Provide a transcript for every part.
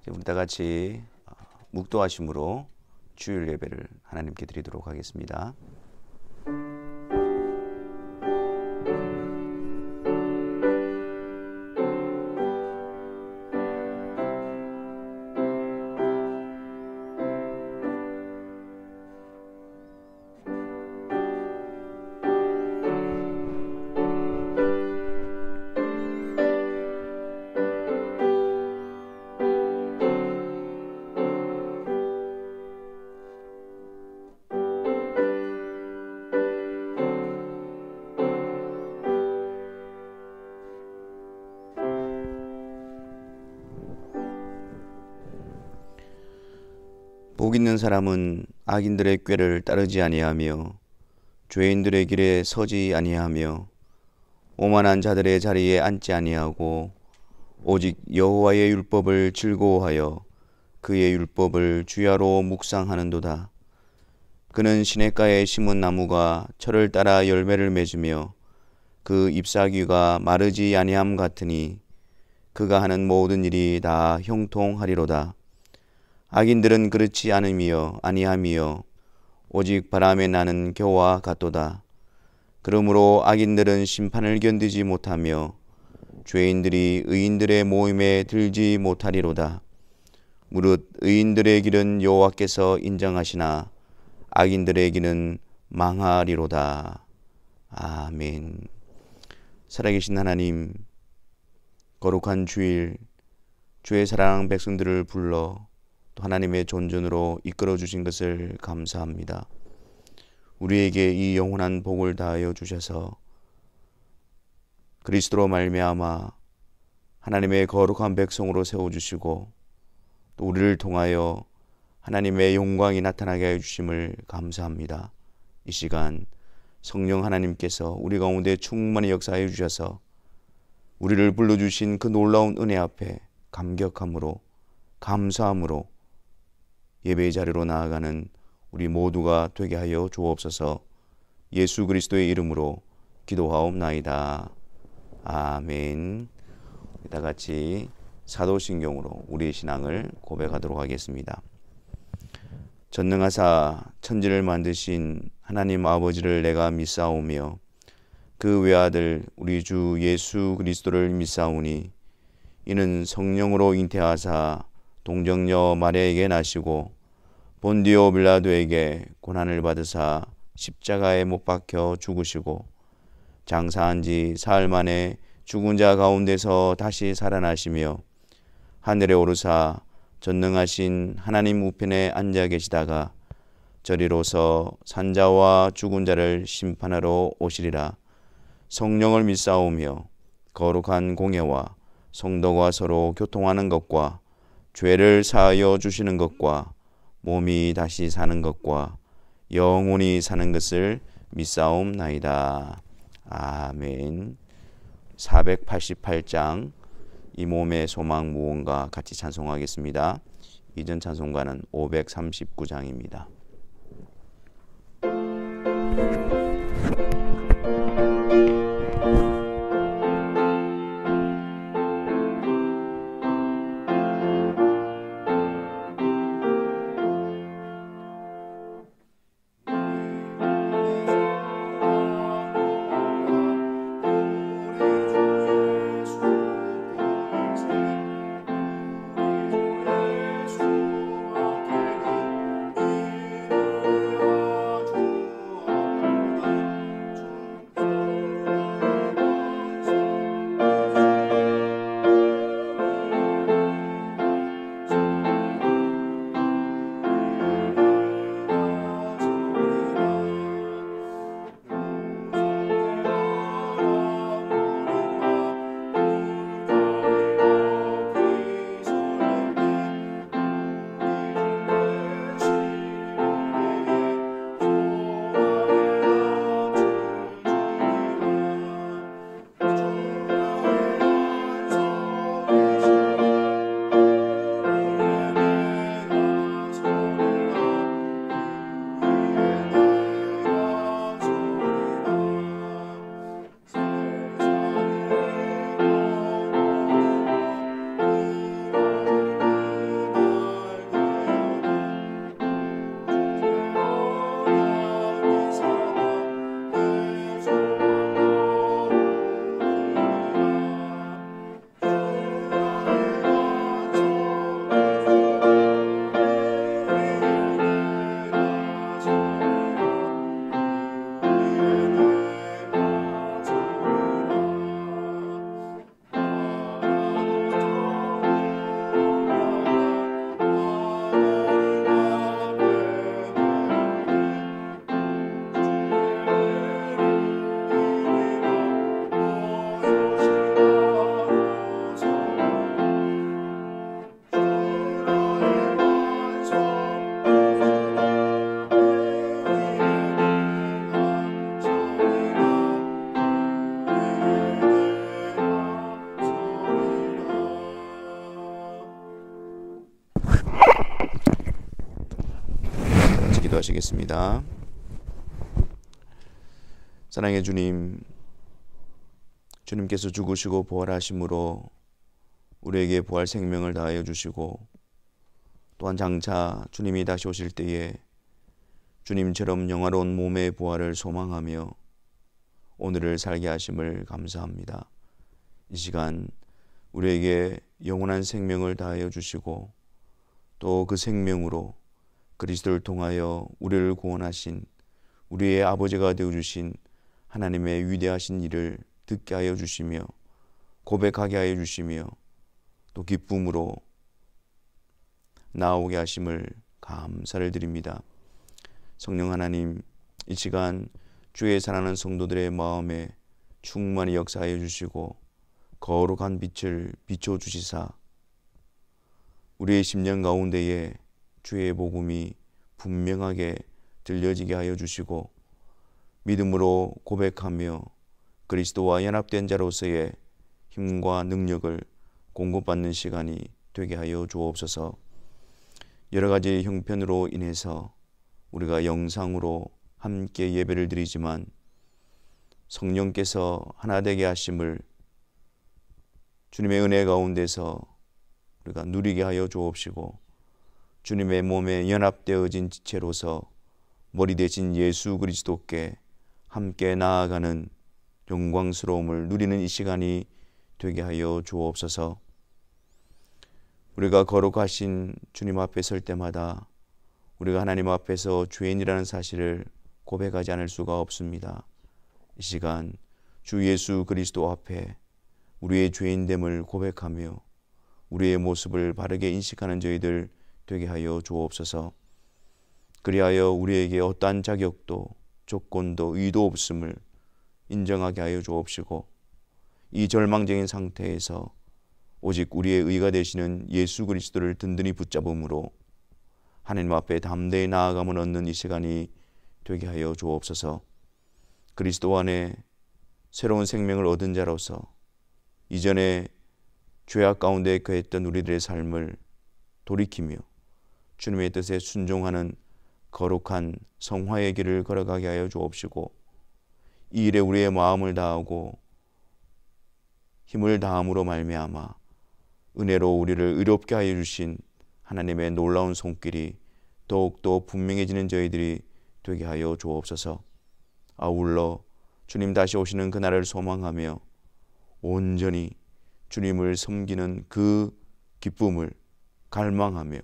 우리 다 같이 묵도하심으로 주일 예배를 하나님께 드리도록 하겠습니다. 복 있는 사람은 악인들의 꾀를 따르지 아니하며 죄인들의 길에 서지 아니하며 오만한 자들의 자리에 앉지 아니하고 오직 여호와의 율법을 즐거워하여 그의 율법을 주야로 묵상하는도다. 그는 시냇가에 심은 나무가 철을 따라 열매를 맺으며 그 잎사귀가 마르지 아니함 같으니 그가 하는 모든 일이 다 형통하리로다. 악인들은 그렇지 아니하며 오직 바람에 나는 겨와 같도다. 그러므로 악인들은 심판을 견디지 못하며 죄인들이 의인들의 모임에 들지 못하리로다. 무릇 의인들의 길은 여호와께서 인정하시나 악인들의 길은 망하리로다. 아멘. 살아계신 하나님, 거룩한 주일 주의 사랑하는 백성들을 불러 하나님의 존전으로 이끌어 주신 것을 감사합니다. 우리에게 이 영원한 복을 다하여 주셔서 그리스도로 말미암아 하나님의 거룩한 백성으로 세워주시고 또 우리를 통하여 하나님의 영광이 나타나게 하여 주심을 감사합니다. 이 시간 성령 하나님께서 우리 가운데 충만히 역사하여 주셔서 우리를 불러주신 그 놀라운 은혜 앞에 감격함으로 감사함으로 예배의 자리로 나아가는 우리 모두가 되게 하여 주옵소서. 예수 그리스도의 이름으로 기도하옵나이다. 아멘. 다 같이 사도신경으로 우리의 신앙을 고백하도록 하겠습니다. 전능하사 천지를 만드신 하나님 아버지를 내가 믿사오며 그 외아들 우리 주 예수 그리스도를 믿사오니 이는 성령으로 잉태하사 동정녀 마리아에게 나시고 본디오 빌라도에게 고난을 받으사 십자가에 못 박혀 죽으시고 장사한 지 사흘 만에 죽은 자 가운데서 다시 살아나시며 하늘에 오르사 전능하신 하나님 우편에 앉아 계시다가 저리로서 산자와 죽은 자를 심판하러 오시리라. 성령을 믿사오며 거룩한 공예와 성도가 서로 교통하는 것과 죄를 사하여 주시는 것과 몸이 다시 사는 것과 영원히 사는 것을 믿사옵나이다. 아멘. 488장 이 몸의 소망 무언가 같이 찬송하겠습니다. 이전 찬송가는 539장입니다. 기도하시겠습니다. 사랑의 주님, 주님께서 죽으시고 부활하심으로 우리에게 부활 생명을 다하여 주시고, 또한 장차 주님이 다시 오실 때에 주님처럼 영화로운 몸의 부활을 소망하며 오늘을 살게 하심을 감사합니다. 이 시간 우리에게 영원한 생명을 다하여 주시고, 또 그 생명으로 그리스도를 통하여 우리를 구원하신 우리의 아버지가 되어주신 하나님의 위대하신 일을 듣게 하여 주시며 고백하게 하여 주시며 또 기쁨으로 나오게 하심을 감사를 드립니다. 성령 하나님, 이 시간 주의 사랑하는 성도들의 마음에 충만히 역사하여 주시고 거룩한 빛을 비춰주시사 우리의 심령 가운데에 주의 복음이 분명하게 들려지게 하여 주시고 믿음으로 고백하며 그리스도와 연합된 자로서의 힘과 능력을 공급받는 시간이 되게 하여 주옵소서. 여러 가지 형편으로 인해서 우리가 영상으로 함께 예배를 드리지만 성령께서 하나 되게 하심을 주님의 은혜 가운데서 우리가 누리게 하여 주옵시고, 주님의 몸에 연합되어진 지체로서 머리 대신 예수 그리스도께 함께 나아가는 영광스러움을 누리는 이 시간이 되게 하여 주옵소서. 우리가 거룩하신 주님 앞에 설 때마다 우리가 하나님 앞에서 죄인이라는 사실을 고백하지 않을 수가 없습니다. 이 시간 주 예수 그리스도 앞에 우리의 죄인됨을 고백하며 우리의 모습을 바르게 인식하는 저희들 되게 하여 주옵소서. 그리하여 우리에게 어떠한 자격도 조건도 의도 없음을 인정하게 하여 주옵시고, 이 절망적인 상태에서 오직 우리의 의가 되시는 예수 그리스도를 든든히 붙잡음으로 하나님 앞에 담대히 나아감을 얻는 이 시간이 되게 하여 주옵소서. 그리스도 안에 새로운 생명을 얻은 자로서 이전에 죄악 가운데 거했던 우리들의 삶을 돌이키며 주님의 뜻에 순종하는 거룩한 성화의 길을 걸어가게 하여 주옵시고, 이 일에 우리의 마음을 다하고 힘을 다함으로 말미암아 은혜로 우리를 의롭게 하여 주신 하나님의 놀라운 손길이 더욱더 분명해지는 저희들이 되게 하여 주옵소서. 아울러 주님 다시 오시는 그날을 소망하며 온전히 주님을 섬기는 그 기쁨을 갈망하며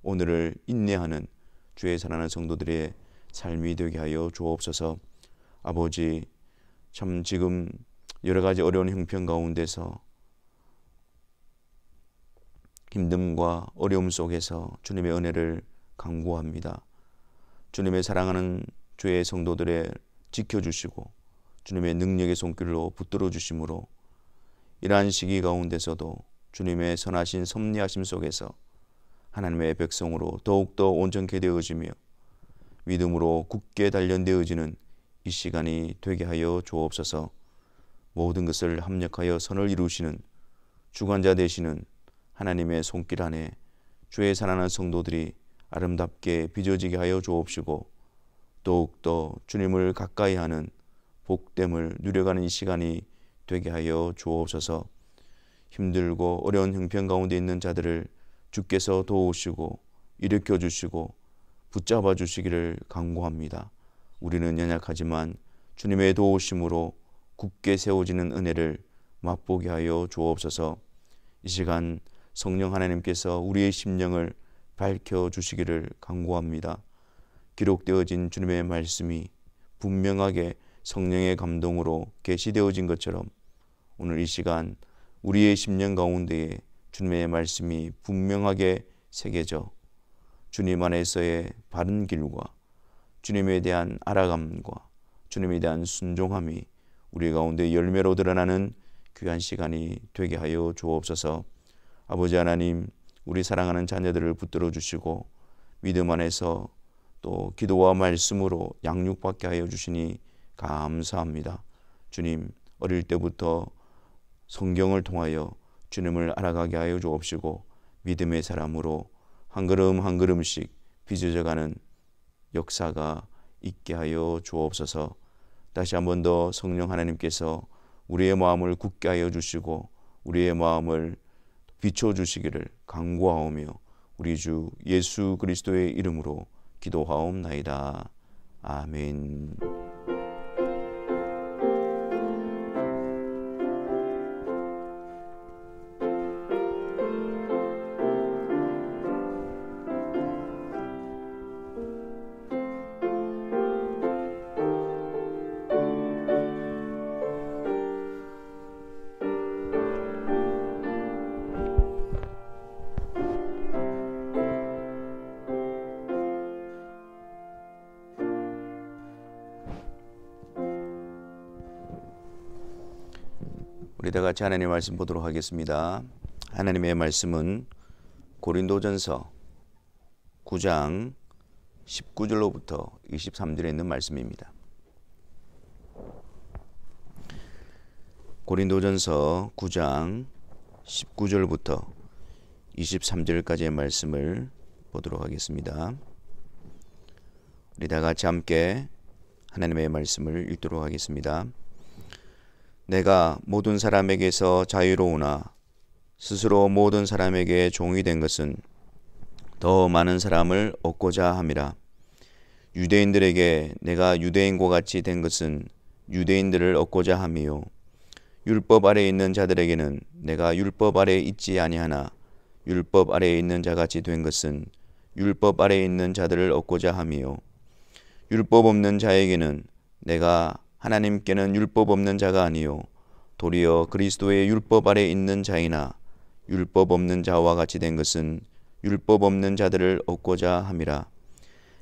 오늘을 인내하는 주의 사랑하는 성도들의 삶이 되게 하여 주옵소서. 아버지, 참 지금 여러 가지 어려운 형편 가운데서 힘듦과 어려움 속에서 주님의 은혜를 간구합니다. 주님의 사랑하는 주의 성도들의 지켜주시고 주님의 능력의 손길로 붙들어 주심으로 이러한 시기 가운데서도 주님의 선하신 섭리하심 속에서 하나님의 백성으로 더욱더 온전케 되어지며 믿음으로 굳게 단련되어지는 이 시간이 되게 하여 주옵소서. 모든 것을 합력하여 선을 이루시는 주관자 되시는 하나님의 손길 안에 주의 사랑하는 성도들이 아름답게 빚어지게 하여 주옵시고, 더욱더 주님을 가까이 하는 복됨을 누려가는 이 시간이 되게 하여 주옵소서. 힘들고 어려운 형편 가운데 있는 자들을 주께서 도우시고 일으켜 주시고 붙잡아 주시기를 간구합니다. 우리는 연약하지만 주님의 도우심으로 굳게 세워지는 은혜를 맛보게 하여 주옵소서. 이 시간 성령 하나님께서 우리의 심령을 밝혀 주시기를 간구합니다. 기록되어진 주님의 말씀이 분명하게 성령의 감동으로 계시되어진 것처럼 오늘 이 시간 우리의 심령 가운데에 주님의 말씀이 분명하게 새겨져 주님 안에서의 바른 길과 주님에 대한 알아감과 주님에 대한 순종함이 우리 가운데 열매로 드러나는 귀한 시간이 되게 하여 주옵소서. 아버지 하나님, 우리 사랑하는 자녀들을 붙들어 주시고 믿음 안에서 또 기도와 말씀으로 양육받게 하여 주시니 감사합니다. 주님, 어릴 때부터 성경을 통하여 주님을 알아가게 하여 주옵시고 믿음의 사람으로 한 걸음 한 걸음씩 빚어져가는 역사가 있게 하여 주옵소서. 다시 한 번 더 성령 하나님께서 우리의 마음을 굳게 하여 주시고 우리의 마음을 비춰주시기를 간구하오며 우리 주 예수 그리스도의 이름으로 기도하옵나이다. 아멘. 우리 다 같이 하나님의 말씀 보도록 하겠습니다. 하나님의 말씀은 고린도전서 9장 19절로부터 23절에 있는 말씀입니다. 고린도전서 9장 19절부터 23절까지의 말씀을 보도록 하겠습니다. 우리 다 같이 함께 하나님의 말씀을 읽도록 하겠습니다. 내가 모든 사람에게서 자유로우나 스스로 모든 사람에게 종이 된 것은 더 많은 사람을 얻고자 함이라. 유대인들에게 내가 유대인과 같이 된 것은 유대인들을 얻고자 함이요 율법 아래에 있는 자들에게는 내가 율법 아래에 있지 아니하나 율법 아래에 있는 자같이 된 것은 율법 아래에 있는 자들을 얻고자 함이요 율법 없는 자에게는 내가 하나님께는 율법 없는 자가 아니요 도리어 그리스도의 율법 아래 있는 자이나 율법 없는 자와 같이 된 것은 율법 없는 자들을 얻고자 함이라.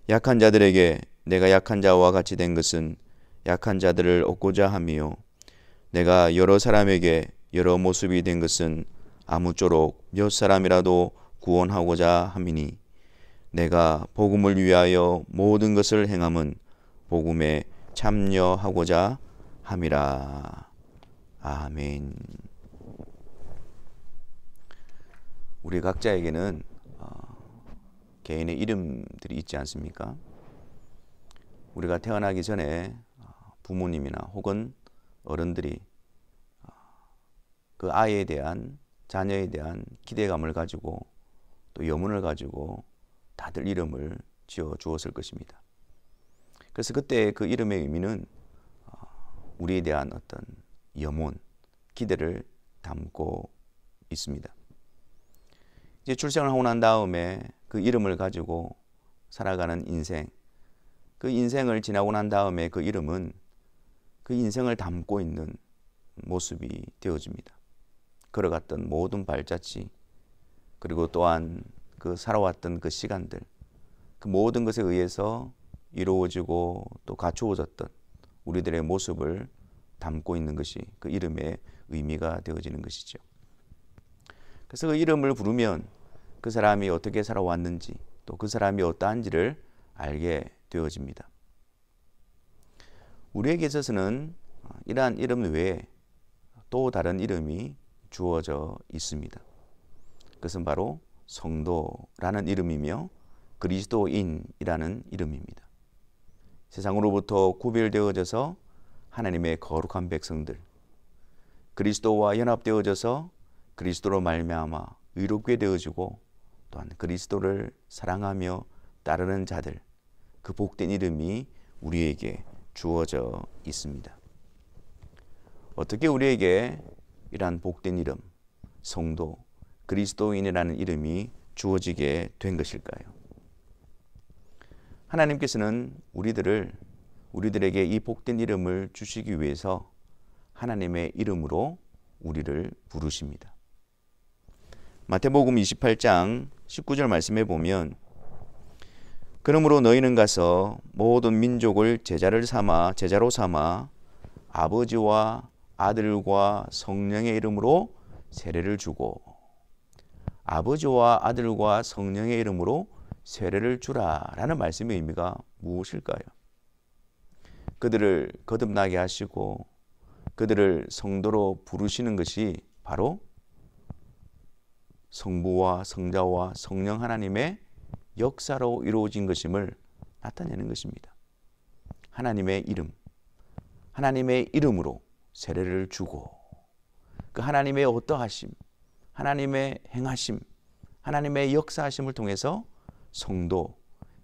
약한 자들에게 내가 약한 자와 같이 된 것은 약한 자들을 얻고자 함이요 내가 여러 사람에게 여러 모습이 된 것은 아무쪼록 몇 사람이라도 구원하고자 함이니 내가 복음을 위하여 모든 것을 행함은 복음에 참여하고자 함이라. 아멘. 우리 각자에게는 개인의 이름들이 있지 않습니까? 우리가 태어나기 전에 부모님이나 혹은 어른들이 그 아이에 대한 자녀에 대한 기대감을 가지고 또 염원을 가지고 다들 이름을 지어 주었을 것입니다. 그래서 그때 그 이름의 의미는 우리에 대한 어떤 염원, 기대를 담고 있습니다. 이제 출생을 하고 난 다음에 그 이름을 가지고 살아가는 인생, 그 인생을 지나고 난 다음에 그 이름은 그 인생을 담고 있는 모습이 되어집니다. 걸어갔던 모든 발자취, 그리고 또한 그 살아왔던 그 시간들, 그 모든 것에 의해서 이루어지고 또 갖추어졌던 우리들의 모습을 담고 있는 것이 그 이름의 의미가 되어지는 것이죠. 그래서 그 이름을 부르면 그 사람이 어떻게 살아왔는지 또 그 사람이 어떠한지를 알게 되어집니다. 우리에게 있어서는 이러한 이름 외에 또 다른 이름이 주어져 있습니다. 그것은 바로 성도라는 이름이며 그리스도인이라는 이름입니다. 세상으로부터 구별되어져서 하나님의 거룩한 백성들, 그리스도와 연합되어져서 그리스도로 말미암아 의롭게 되어지고 또한 그리스도를 사랑하며 따르는 자들, 그 복된 이름이 우리에게 주어져 있습니다. 어떻게 우리에게 이러한 복된 이름, 성도, 그리스도인이라는 이름이 주어지게 된 것일까요? 하나님께서는 우리들에게 이 복된 이름을 주시기 위해서 하나님의 이름으로 우리를 부르십니다. 마태복음 28장 19절 말씀에 보면 그러므로 너희는 가서 모든 민족을 제자로 삼아 아버지와 아들과 성령의 이름으로 세례를 주고 아버지와 아들과 성령의 이름으로 세례를 주라라는 말씀의 의미가 무엇일까요? 그들을 거듭나게 하시고 그들을 성도로 부르시는 것이 바로 성부와 성자와 성령 하나님의 역사로 이루어진 것임을 나타내는 것입니다. 하나님의 이름, 하나님의 이름으로 세례를 주고 그 하나님의 어떠하심, 하나님의 행하심, 하나님의 역사하심을 통해서 성도,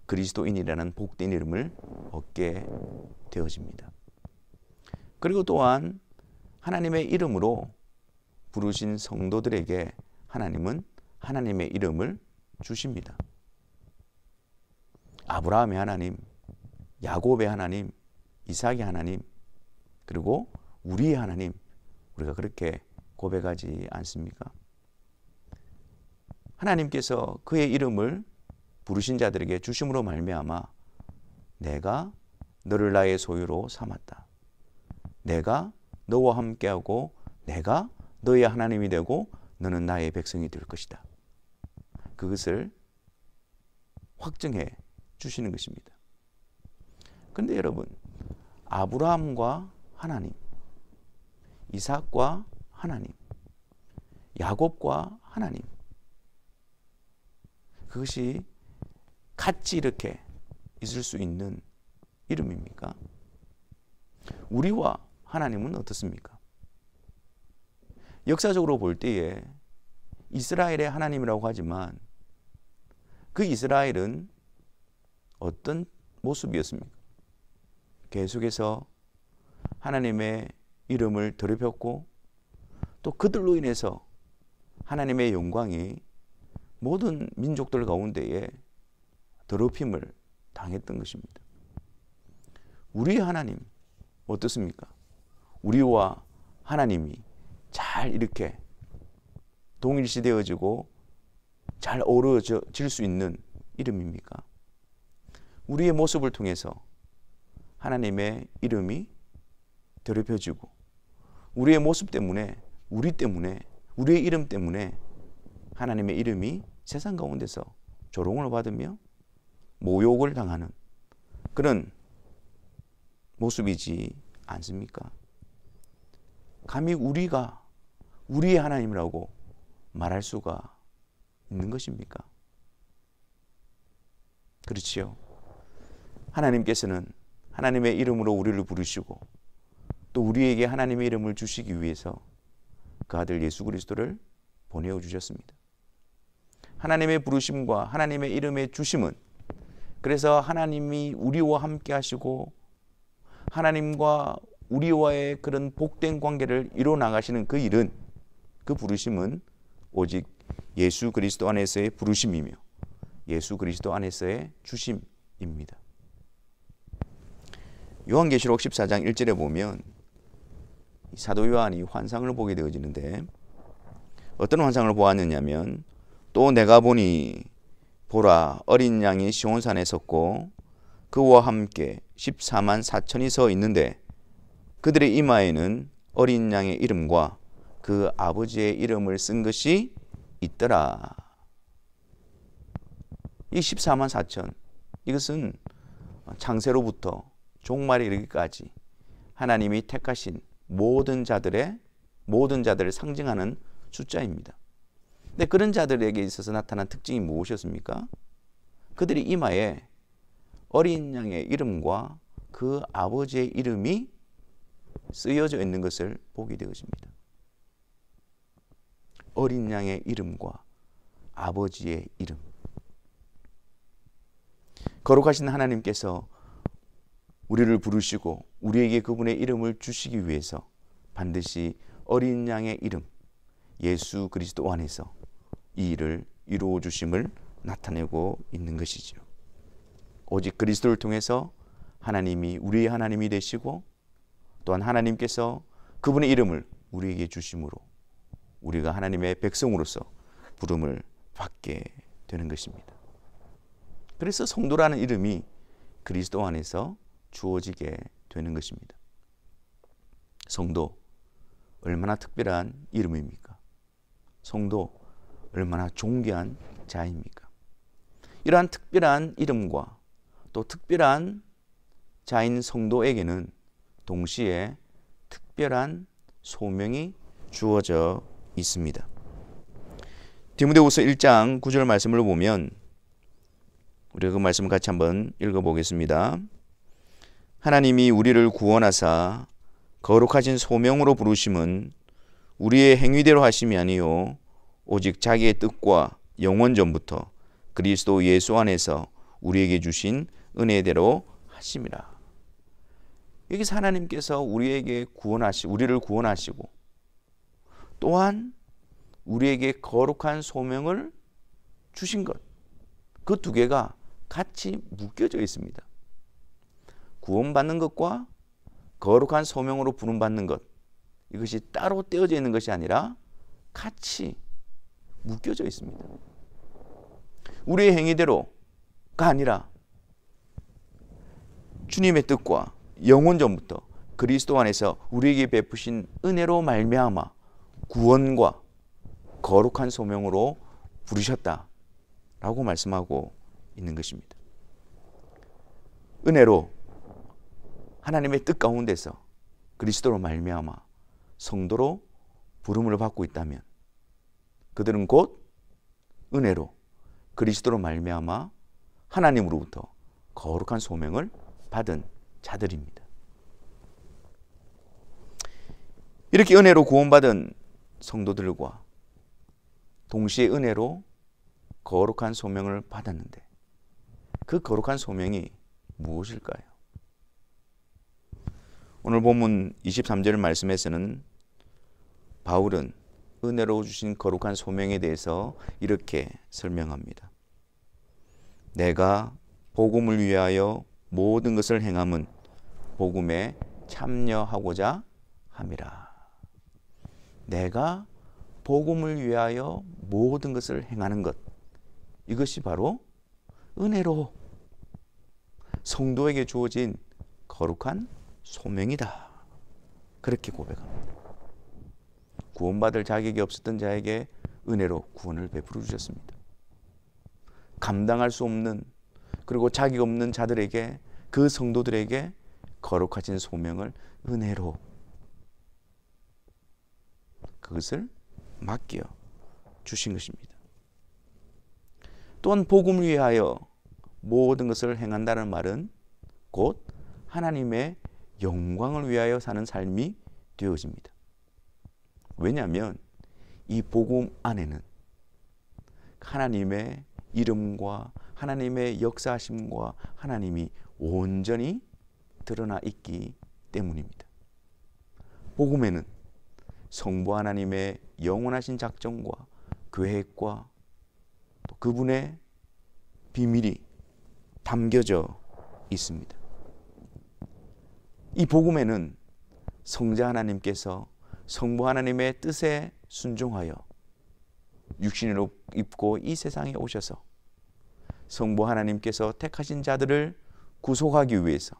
그리스도인이라는 복된 이름을 얻게 되어집니다. 그리고 또한 하나님의 이름으로 부르신 성도들에게 하나님은 하나님의 이름을 주십니다. 아브라함의 하나님, 야곱의 하나님, 이삭의 하나님, 그리고 우리의 하나님, 우리가 그렇게 고백하지 않습니까? 하나님께서 그의 이름을 부르신 자들에게 주심으로 말미암아 내가 너를 나의 소유로 삼았다. 내가 너와 함께하고 내가 너의 하나님이 되고 너는 나의 백성이 될 것이다. 그것을 확증해 주시는 것입니다. 그런데 여러분, 아브라함과 하나님, 이삭과 하나님, 야곱과 하나님, 그것이 같이 이렇게 있을 수 있는 이름입니까? 우리와 하나님은 어떻습니까? 역사적으로 볼 때에 이스라엘의 하나님이라고 하지만 그 이스라엘은 어떤 모습이었습니까? 계속해서 하나님의 이름을 더럽혔고 또 그들로 인해서 하나님의 영광이 모든 민족들 가운데에 더럽힘을 당했던 것입니다. 우리의 하나님 어떻습니까? 우리와 하나님이 잘 이렇게 동일시되어지고 잘 어우러질 수 있는 이름입니까? 우리의 모습을 통해서 하나님의 이름이 더럽혀지고 우리의 모습 때문에 우리의 이름 때문에 하나님의 이름이 세상 가운데서 조롱을 받으며 모욕을 당하는 그런 모습이지 않습니까? 감히 우리가 우리의 하나님이라고 말할 수가 있는 것입니까? 그렇지요. 하나님께서는 하나님의 이름으로 우리를 부르시고 또 우리에게 하나님의 이름을 주시기 위해서 그 아들 예수 그리스도를 보내어 주셨습니다. 하나님의 부르심과 하나님의 이름의 주심은 그래서 하나님이 우리와 함께 하시고 하나님과 우리와의 그런 복된 관계를 이루어 나가시는 그 일은, 그 부르심은 오직 예수 그리스도 안에서의 부르심이며 예수 그리스도 안에서의 주심입니다. 요한계시록 14장 1절에 보면 사도 요한이 환상을 보게 되어지는데 어떤 환상을 보았느냐면 또 내가 보니 보라 어린 양이 시온산에 섰고 그와 함께 14만 4천이 서 있는데 그들의 이마에는 어린 양의 이름과 그 아버지의 이름을 쓴 것이 있더라. 이 14만 4천 이것은 창세로부터 종말에 이르기까지 하나님이 택하신 모든 자들을 상징하는 숫자입니다. 근데 그런 자들에게 있어서 나타난 특징이 무엇이었습니까? 그들의 이마에 어린 양의 이름과 그 아버지의 이름이 쓰여져 있는 것을 보게 되어집니다. 어린 양의 이름과 아버지의 이름. 거룩하신 하나님께서 우리를 부르시고 우리에게 그분의 이름을 주시기 위해서 반드시 어린 양의 이름, 예수 그리스도 안에서 이 일을 이루어 주심을 나타내고 있는 것이죠. 오직 그리스도를 통해서 하나님이 우리의 하나님이 되시고 또한 하나님께서 그분의 이름을 우리에게 주심으로 우리가 하나님의 백성으로서 부름을 받게 되는 것입니다. 그래서 성도라는 이름이 그리스도 안에서 주어지게 되는 것입니다. 성도, 얼마나 특별한 이름입니까? 성도, 얼마나 존귀한 자입니까? 이러한 특별한 이름과 또 특별한 자인 성도에게는 동시에 특별한 소명이 주어져 있습니다. 디모데후서 1장 9절 말씀을 보면 우리가 그 말씀을 같이 한번 읽어보겠습니다. 하나님이 우리를 구원하사 거룩하신 소명으로 부르심은 우리의 행위대로 하심이 아니요 오직 자기의 뜻과 영원 전부터 그리스도 예수 안에서 우리에게 주신 은혜대로 하심이라. 여기서 하나님께서 우리를 구원하시고 또한 우리에게 거룩한 소명을 주신 것, 그 두 개가 같이 묶여져 있습니다. 구원받는 것과 거룩한 소명으로 부름받는 것, 이것이 따로 떼어져 있는 것이 아니라 같이 묶여져 있습니다. 우리의 행위대로가 아니라 주님의 뜻과 영원 전부터 그리스도 안에서 우리에게 베푸신 은혜로 말미암아 구원과 거룩한 소명으로 부르셨다라고 말씀하고 있는 것입니다. 은혜로 하나님의 뜻 가운데서 그리스도로 말미암아 성도로 부름을 받고 있다면 그들은 곧 은혜로 그리스도로 말미암아 하나님으로부터 거룩한 소명을 받은 자들입니다. 이렇게 은혜로 구원받은 성도들과 동시에 은혜로 거룩한 소명을 받았는데 그 거룩한 소명이 무엇일까요? 오늘 본문 23절 말씀에서는 바울은 은혜로 주신 거룩한 소명에 대해서 이렇게 설명합니다. 내가 복음을 위하여 모든 것을 행함은 복음에 참여하고자 함이라. 내가 복음을 위하여 모든 것을 행하는 것, 이것이 바로 은혜로 성도에게 주어진 거룩한 소명이다. 그렇게 고백합니다. 구원받을 자격이 없었던 자에게 은혜로 구원을 베풀어 주셨습니다. 감당할 수 없는, 그리고 자격 없는 자들에게, 그 성도들에게 거룩하신 소명을 은혜로 그것을 맡겨 주신 것입니다. 또한 복음을 위하여 모든 것을 행한다는 말은 곧 하나님의 영광을 위하여 사는 삶이 되어집니다. 왜냐하면 이 복음 안에는 하나님의 이름과 하나님의 역사하심과 하나님이 온전히 드러나 있기 때문입니다. 복음에는 성부 하나님의 영원하신 작정과 계획과 또 그분의 비밀이 담겨져 있습니다. 이 복음에는 성자 하나님께서 성부 하나님의 뜻에 순종하여 육신을 입고 이 세상에 오셔서 성부 하나님께서 택하신 자들을 구속하기 위해서,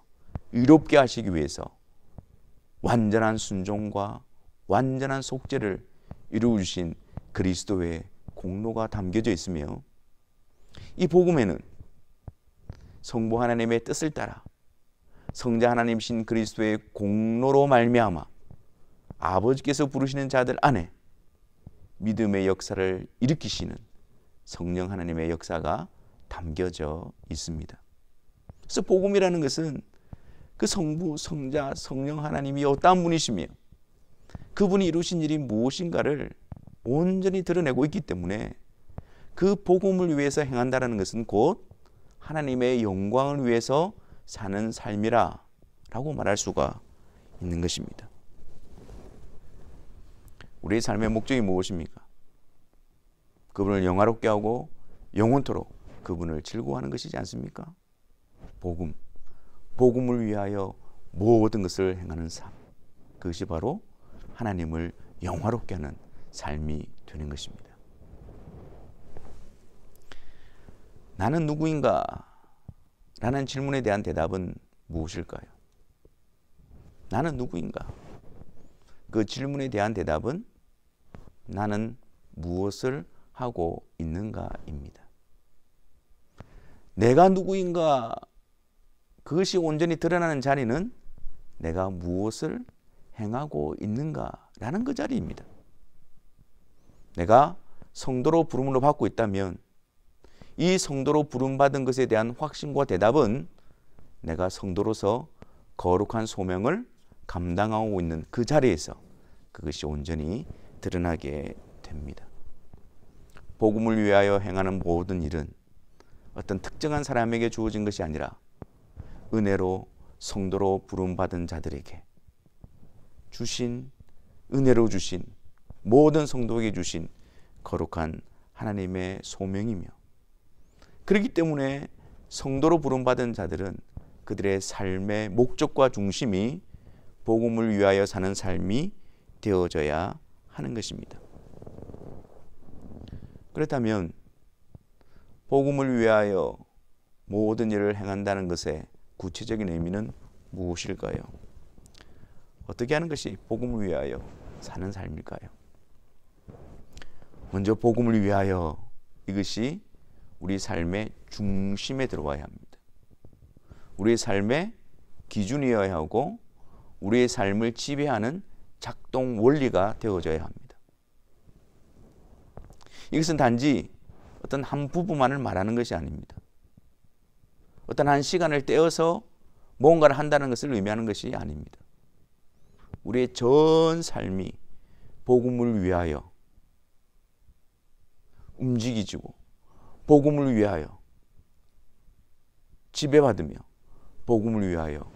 의롭게 하시기 위해서 완전한 순종과 완전한 속죄를 이루어주신 그리스도의 공로가 담겨져 있으며, 이 복음에는 성부 하나님의 뜻을 따라 성자 하나님이신 그리스도의 공로로 말미암아 아버지께서 부르시는 자들 안에 믿음의 역사를 일으키시는 성령 하나님의 역사가 담겨져 있습니다. 그래서 복음이라는 것은 그 성부, 성자, 성령 하나님이 어떠한 분이시며 그분이 이루신 일이 무엇인가를 온전히 드러내고 있기 때문에 그 복음을 위해서 행한다는 것은 곧 하나님의 영광을 위해서 사는 삶이라 라고 말할 수가 있는 것입니다. 우리의 삶의 목적이 무엇입니까? 그분을 영화롭게 하고 영원토록 그분을 즐거워하는 것이지 않습니까? 복음을 위하여 모든 것을 행하는 삶, 그것이 바로 하나님을 영화롭게 하는 삶이 되는 것입니다. 나는 누구인가? 라는 질문에 대한 대답은 무엇일까요? 나는 누구인가? 그 질문에 대한 대답은 나는 무엇을 하고 있는가입니다. 내가 누구인가? 그것이 온전히 드러나는 자리는 내가 무엇을 행하고 있는가라는 그 자리입니다. 내가 성도로 부름을 받고 있다면 이 성도로 부름받은 것에 대한 확신과 대답은 내가 성도로서 거룩한 소명을 감당하고 있는 그 자리에서 그것이 온전히 드러나게 됩니다. 복음을 위하여 행하는 모든 일은 어떤 특정한 사람에게 주어진 것이 아니라 은혜로 성도로 부름받은 자들에게 주신, 은혜로 주신, 모든 성도에게 주신 거룩한 하나님의 소명이며, 그렇기 때문에 성도로 부름받은 자들은 그들의 삶의 목적과 중심이 복음을 위하여 사는 삶이 되어져야 하는 것입니다. 그렇다면 복음을 위하여 모든 일을 행한다는 것의 구체적인 의미는 무엇일까요? 어떻게 하는 것이 복음을 위하여 사는 삶일까요? 먼저 복음을 위하여, 이것이 우리 삶의 중심에 들어와야 합니다. 우리의 삶의 기준이어야 하고 우리의 삶을 지배하는 작동 원리가 되어져야 합니다. 이것은 단지 어떤 한 부분만을 말하는 것이 아닙니다. 어떤 한 시간을 떼어서 뭔가를 한다는 것을 의미하는 것이 아닙니다. 우리의 전 삶이 복음을 위하여 움직이지고 복음을 위하여 지배받으며 복음을 위하여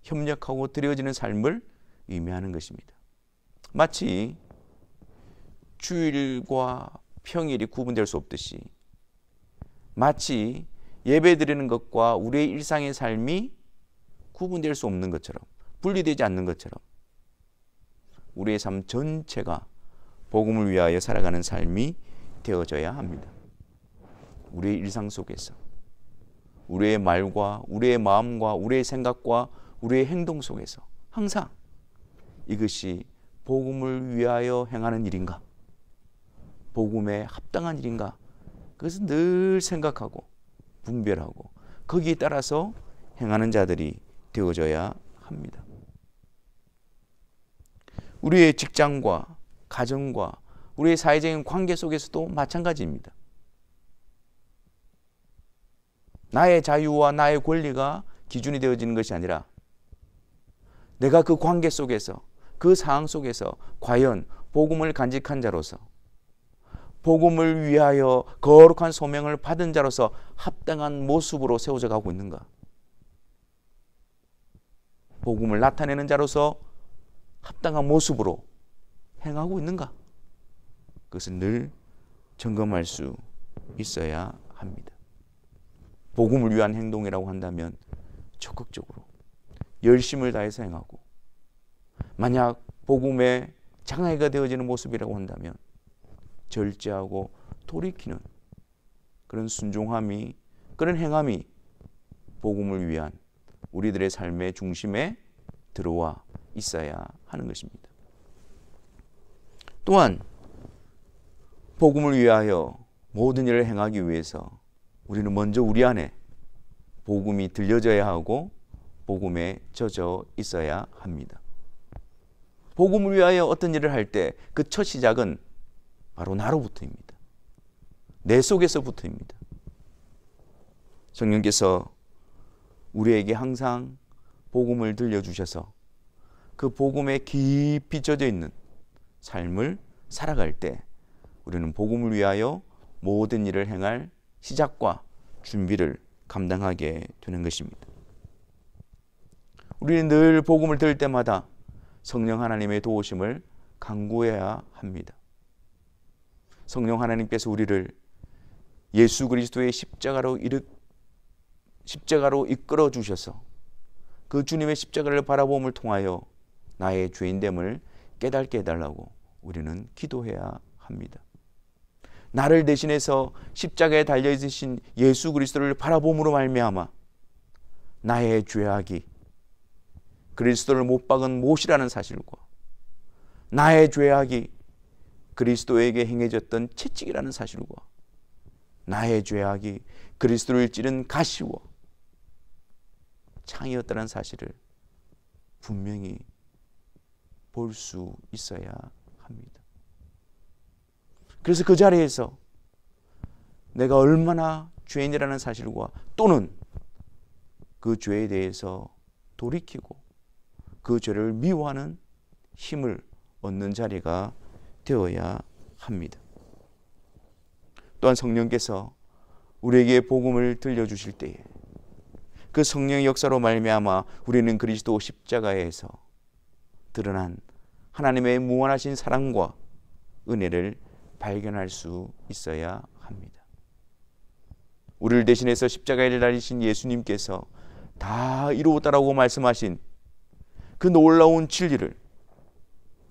협력하고 드려지는 삶을 의미하는 것입니다. 마치 주일과 평일이 구분될 수 없듯이, 마치 예배 드리는 것과 우리의 일상의 삶이 구분될 수 없는 것처럼, 분리되지 않는 것처럼 우리의 삶 전체가 복음을 위하여 살아가는 삶이 되어져야 합니다. 우리의 일상 속에서, 우리의 말과 우리의 마음과 우리의 생각과 우리의 행동 속에서 항상 이것이 복음을 위하여 행하는 일인가, 복음에 합당한 일인가, 그것은 늘 생각하고 분별하고 거기에 따라서 행하는 자들이 되어져야 합니다. 우리의 직장과 가정과 우리의 사회적인 관계 속에서도 마찬가지입니다. 나의 자유와 나의 권리가 기준이 되어지는 것이 아니라 내가 그 관계 속에서, 그 상황 속에서 과연 복음을 간직한 자로서, 복음을 위하여 거룩한 소명을 받은 자로서 합당한 모습으로 세워져 가고 있는가? 복음을 나타내는 자로서 합당한 모습으로 행하고 있는가? 그것을 늘 점검할 수 있어야 합니다. 복음을 위한 행동이라고 한다면 적극적으로 열심을 다해서 행하고, 만약 복음에 장애가 되어지는 모습이라고 한다면 절제하고 돌이키는 그런 순종함이, 그런 행함이 복음을 위한 우리들의 삶의 중심에 들어와 있어야 하는 것입니다. 또한 복음을 위하여 모든 일을 행하기 위해서 우리는 먼저 우리 안에 복음이 들려져야 하고 복음에 젖어 있어야 합니다. 복음을 위하여 어떤 일을 할 때 그 첫 시작은 바로 나로부터입니다. 내 속에서부터입니다. 성령께서 우리에게 항상 복음을 들려주셔서 그 복음에 깊이 젖어 있는 삶을 살아갈 때 우리는 복음을 위하여 모든 일을 행할 시작과 준비를 감당하게 되는 것입니다. 우리는 늘 복음을 들을 때마다 성령 하나님의 도우심을 간구해야 합니다. 성령 하나님께서 우리를 예수 그리스도의 십자가로 이끌어 주셔서 그 주님의 십자가를 바라봄을 통하여 나의 죄인됨을 깨닫게 해달라고 우리는 기도해야 합니다. 나를 대신해서 십자가에 달려있으신 예수 그리스도를 바라봄으로 말미암아 나의 죄악이 그리스도를 못 박은 못이라는 사실과 나의 죄악이 그리스도에게 행해졌던 채찍이라는 사실과 나의 죄악이 그리스도를 찌른 가시와 창이었다는 사실을 분명히 볼 수 있어야 합니다. 그래서 그 자리에서 내가 얼마나 죄인이라는 사실과 또는 그 죄에 대해서 돌이키고 그 죄를 미워하는 힘을 얻는 자리가 되어야 합니다. 또한 성령께서 우리에게 복음을 들려주실 때에 그 성령의 역사로 말미암아 우리는 그리스도 십자가에서 드러난 하나님의 무한하신 사랑과 은혜를 발견할 수 있어야 합니다. 우리를 대신해서 십자가에 달리신 예수님께서 다 이루었다라고 말씀하신 그 놀라운 진리를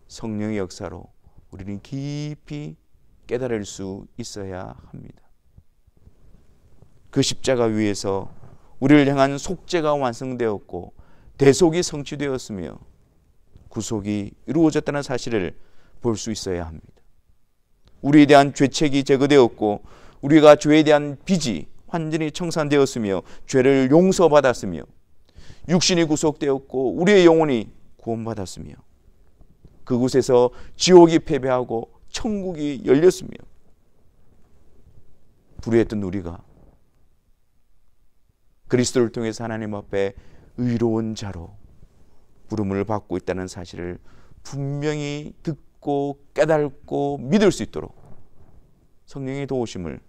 성령의 역사로 우리는 깊이 깨달을 수 있어야 합니다. 그 십자가 위에서 우리를 향한 속죄가 완성되었고 대속이 성취되었으며 구속이 이루어졌다는 사실을 볼 수 있어야 합니다. 우리에 대한 죄책이 제거되었고 우리가 죄에 대한 빚이 완전히 청산되었으며 죄를 용서받았으며 육신이 구속되었고 우리의 영혼이 구원받았으며 그곳에서 지옥이 패배하고 천국이 열렸으며 불의했던 우리가 그리스도를 통해서 하나님 앞에 의로운 자로 부름을 받고 있다는 사실을 분명히 듣고 깨닫고 믿을 수 있도록 성령의 도우심을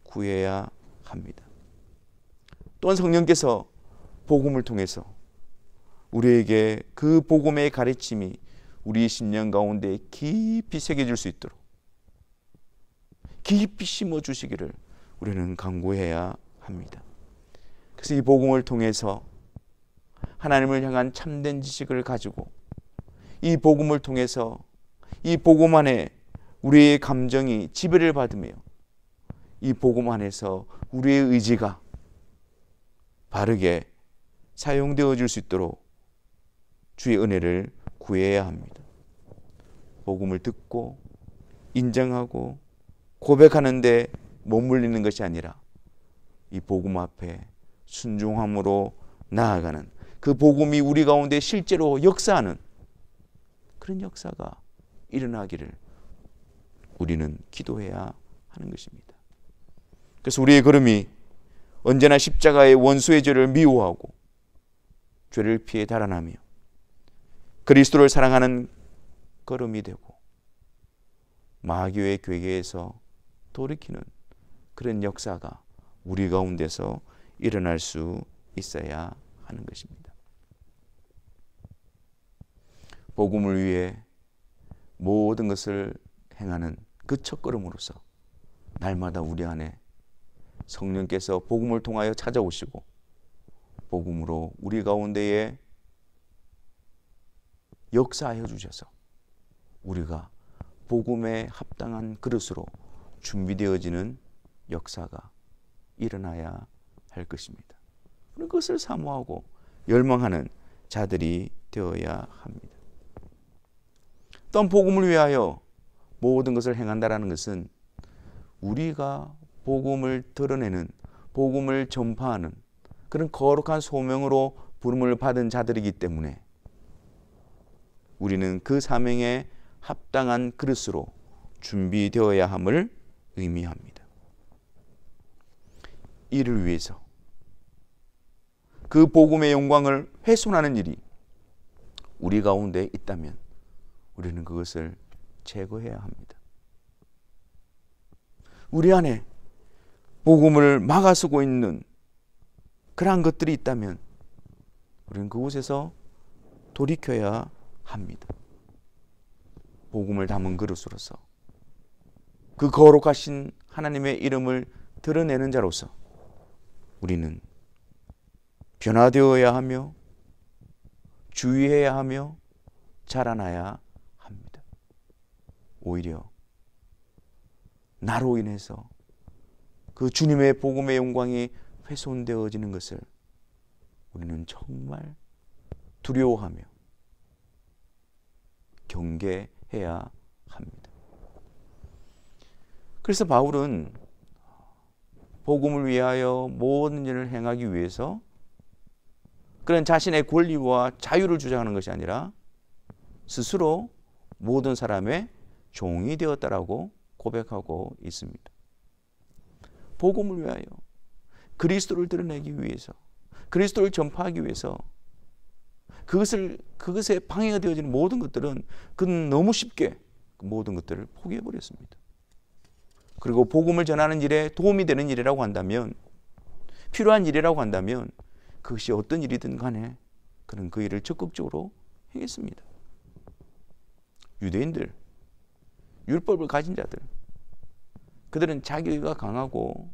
구해야 합니다. 또한 성령께서 복음을 통해서 우리에게 그 복음의 가르침이 우리 심령 가운데 깊이 새겨질 수 있도록 깊이 심어주시기를 우리는 간구해야 합니다. 그래서 이 복음을 통해서 하나님을 향한 참된 지식을 가지고 이 복음을 통해서 이 복음 안에 우리의 감정이 지배를 받으며 이 복음 안에서 우리의 의지가 바르게 사용되어질 수 있도록 주의 은혜를 구해야 합니다. 복음을 듣고 인정하고 고백하는데 머물리는 것이 아니라 이 복음 앞에 순종함으로 나아가는 그 복음이 우리 가운데 실제로 역사하는 그런 역사가 일어나기를 우리는 기도해야 하는 것입니다. 그래서 우리의 걸음이 언제나 십자가의 원수의 죄를 미워하고 죄를 피해 달아나며 그리스도를 사랑하는 걸음이 되고 마귀의 괴계에서 돌이키는 그런 역사가 우리 가운데서 일어날 수 있어야 하는 것입니다. 복음을 위해 모든 것을 행하는 그 첫걸음으로서 날마다 우리 안에 성령께서 복음을 통하여 찾아오시고 복음으로 우리 가운데에 역사하여 주셔서 우리가 복음에 합당한 그릇으로 준비되어지는 역사가 일어나야 할 것입니다. 그것을 사모하고 열망하는 자들이 되어야 합니다. 또한 복음을 위하여 모든 것을 행한다라는 것은 우리가 복음을 드러내는, 복음을 전파하는 그런 거룩한 소명으로 부름을 받은 자들이기 때문에 우리는 그 사명에 합당한 그릇으로 준비되어야 함을 의미합니다. 이를 위해서 그 복음의 영광을 훼손하는 일이 우리 가운데 있다면 우리는 그것을 제거해야 합니다. 우리 안에 복음을 막아서고 있는 그러한 것들이 있다면 우리는 그곳에서 돌이켜야 합니다. 복음을 담은 그릇으로서 그 거룩하신 하나님의 이름을 드러내는 자로서 우리는 변화되어야 하며 주의해야 하며 자라나야 합니다. 오히려 나로 인해서 그 주님의 복음의 영광이 훼손되어지는 것을 우리는 정말 두려워하며 경계해야 합니다. 그래서 바울은 복음을 위하여 모든 일을 행하기 위해서 그런 자신의 권리와 자유를 주장하는 것이 아니라 스스로 모든 사람의 종이 되었다라고 고백하고 있습니다. 복음을 위하여, 그리스도를 드러내기 위해서, 그리스도를 전파하기 위해서 그것에 방해가 되어지는 모든 것들은 그는 너무 쉽게 그 모든 것들을 포기해버렸습니다. 그리고 복음을 전하는 일에 도움이 되는 일이라고 한다면, 필요한 일이라고 한다면 그것이 어떤 일이든 간에 그는 그 일을 적극적으로 하겠습니다. 유대인들, 율법을 가진 자들, 그들은 자기가 강하고